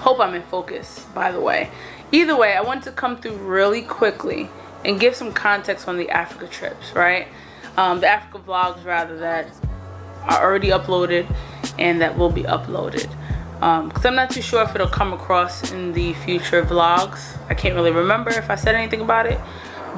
Hope I'm in focus, by the way. Either way, I want to come through really quickly and give some context on the Africa trips, right? The Africa vlogs, rather, that are already uploaded and that will be uploaded. Because I'm not too sure if it'll come across in the future vlogs. I can't really remember if I said anything about it.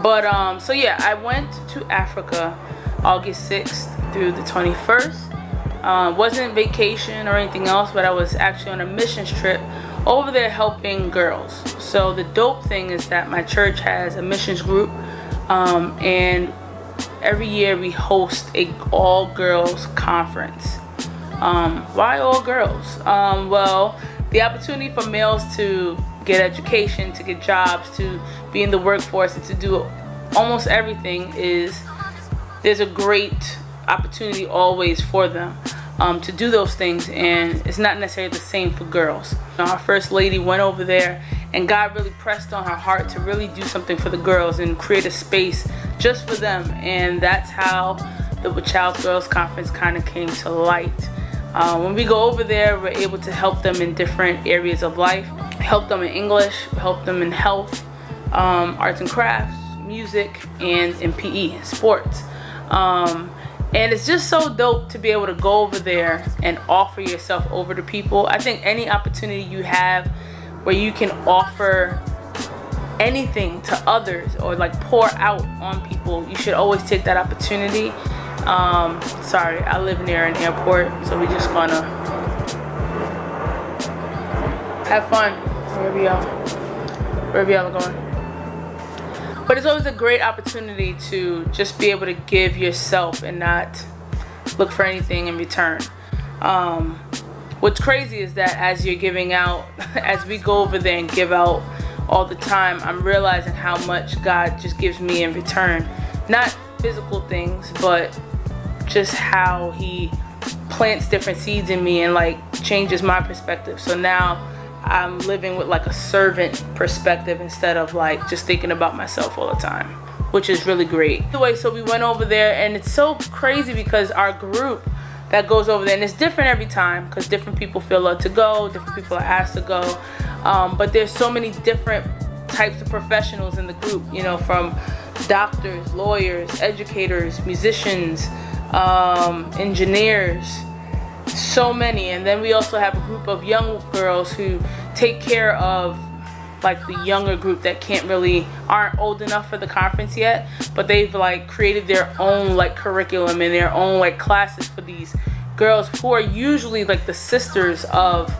But, so yeah, I went to Africa August 6th through the 21st. Wasn't vacation or anything else, but I was actually on a missions trip over there helping girls. So the dope thing is that my church has a missions group, and every year we host a all-girls conference. Why all girls? Well, the opportunity for males to get education, to get jobs, to be in the workforce, and to do almost everything there's a great opportunity always for them to do those things, and it's not necessarily the same for girls. Our first lady went over there, and God really pressed on her heart to really do something for the girls and create a space just for them, and that's how the Child Girls Conference kind of came to light. When we go over there, we're able to help them in different areas of life, help them in English, help them in health, arts and crafts, music, and in PE, sports. And it's just so dope to be able to go over there and offer yourself over to people. I think any opportunity you have where you can offer anything to others or like pour out on people, you should always take that opportunity. Sorry, I live near an airport, so we just gonna have fun wherever y'all are going. But it's always a great opportunity to just be able to give yourself and not look for anything in return. What's crazy is that as you're giving out, as we go over there and give out all the time, I'm realizing how much God just gives me in return. Not physical things, but just how He plants different seeds in me and like changes my perspective. So now I'm living with like a servant perspective instead of like just thinking about myself all the time, which is really great. Anyway, so we went over there, and it's so crazy because our group that goes over there, and it's different every time because different people feel led to go, different people are asked to go, but there's so many different types of professionals in the group, you know, from doctors, lawyers, educators, musicians, engineers, so many. And then we also have a group of young girls who take care of like the younger group that aren't old enough for the conference yet, but they've like created their own like curriculum and their own like classes for these girls who are usually like the sisters of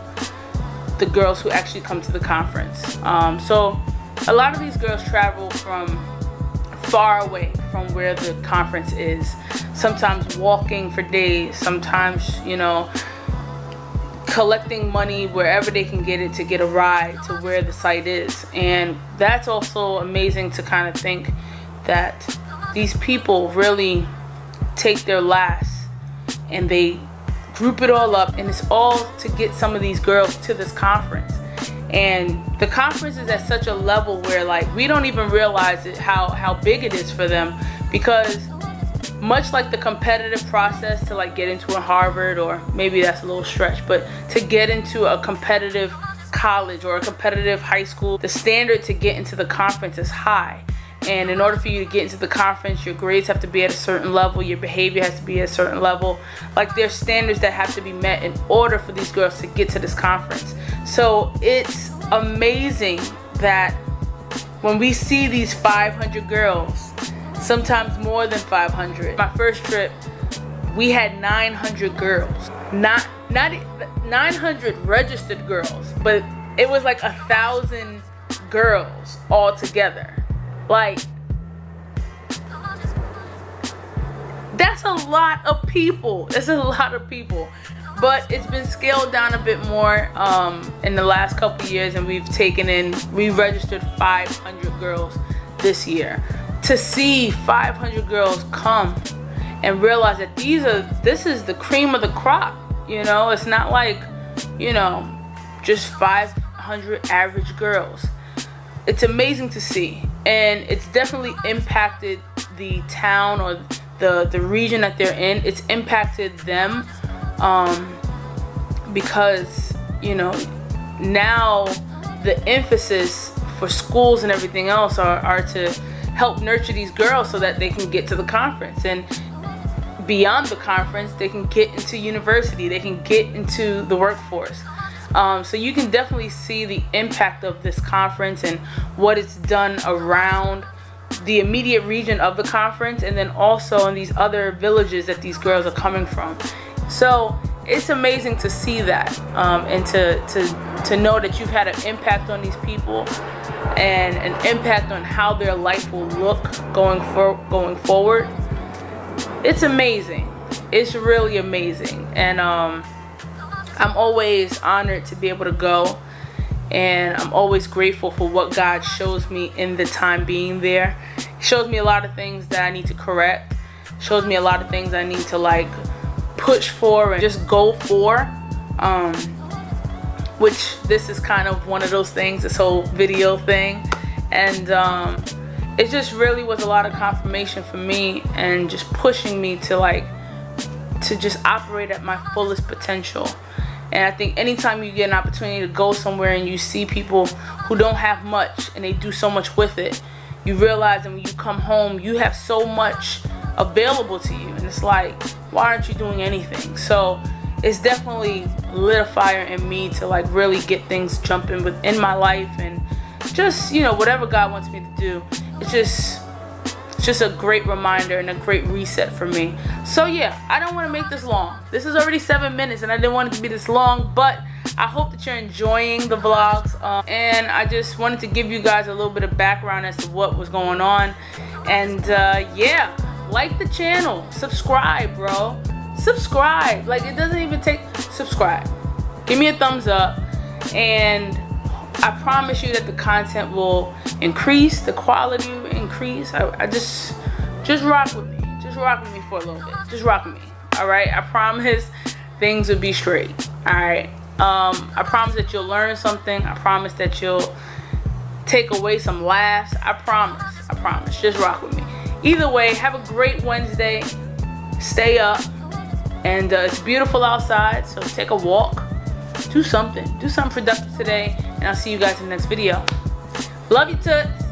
the girls who actually come to the conference. So a lot of these girls travel from far away from where the conference is, sometimes walking for days, sometimes, you know, collecting money wherever they can get it to get a ride to where the site is. And that's also amazing to kind of think that these people really take their last and they group it all up, and it's all to get some of these girls to this conference. And the conference is at such a level where like we don't even realize it, how big it is for them, because much like the competitive process to like get into a Harvard, or maybe that's a little stretch, but to get into a competitive college or a competitive high school, the standard to get into the conference is high. And in order for you to get into the conference, your grades have to be at a certain level, your behavior has to be at a certain level. Like there's standards that have to be met in order for these girls to get to this conference. So it's amazing that when we see these 500 girls, sometimes more than 500. My first trip, we had 900 girls. Not 900 registered girls, but it was like 1,000 girls all together. Like, that's a lot of people. It's a lot of people. But it's been scaled down a bit more in the last couple years, and we registered 500 girls this year. To see 500 girls come and realize that this is the cream of the crop, you know? It's not like, you know, just 500 average girls. It's amazing to see, and it's definitely impacted the town or the region that they're in. It's impacted them because, you know, now the emphasis for schools and everything else are to help nurture these girls so that they can get to the conference, and beyond the conference they can get into university, they can get into the workforce. So you can definitely see the impact of this conference and what it's done around the immediate region of the conference, and then also in these other villages that these girls are coming from. So it's amazing to see that, and to know that you've had an impact on these people and an impact on how their life will look going forward. It's amazing. It's really amazing. And I'm always honored to be able to go, and I'm always grateful for what God shows me in the time being there. He shows me a lot of things that I need to correct, shows me a lot of things I need to like push for and just go for, which this is kind of one of those things, this whole video thing. And it just really was a lot of confirmation for me, and just pushing me to just operate at my fullest potential. And I think anytime you get an opportunity to go somewhere and you see people who don't have much and they do so much with it, you realize that when you come home, you have so much available to you. And it's like, why aren't you doing anything? So it's definitely lit a fire in me to like really get things jumping within my life, and just, you know, whatever God wants me to do. It's just a great reminder and a great reset for me. So yeah, I don't want to make this long. This is already 7 minutes and I didn't want it to be this long, but I hope that you're enjoying the vlogs, and I just wanted to give you guys a little bit of background as to what was going on. And yeah, like the channel, subscribe, bro, subscribe. Like, it doesn't even take, subscribe, give me a thumbs up, and I promise you that the content will increase, the quality will increase. I just rock with me. Just rock with me for a little bit. Just rock with me. All right. I promise things will be straight. All right. I promise that you'll learn something. I promise that you'll take away some laughs. I promise. I promise. Just rock with me. Either way, have a great Wednesday. Stay up. And it's beautiful outside, so take a walk. Do something productive today, and I'll see you guys in the next video. Love you, toots.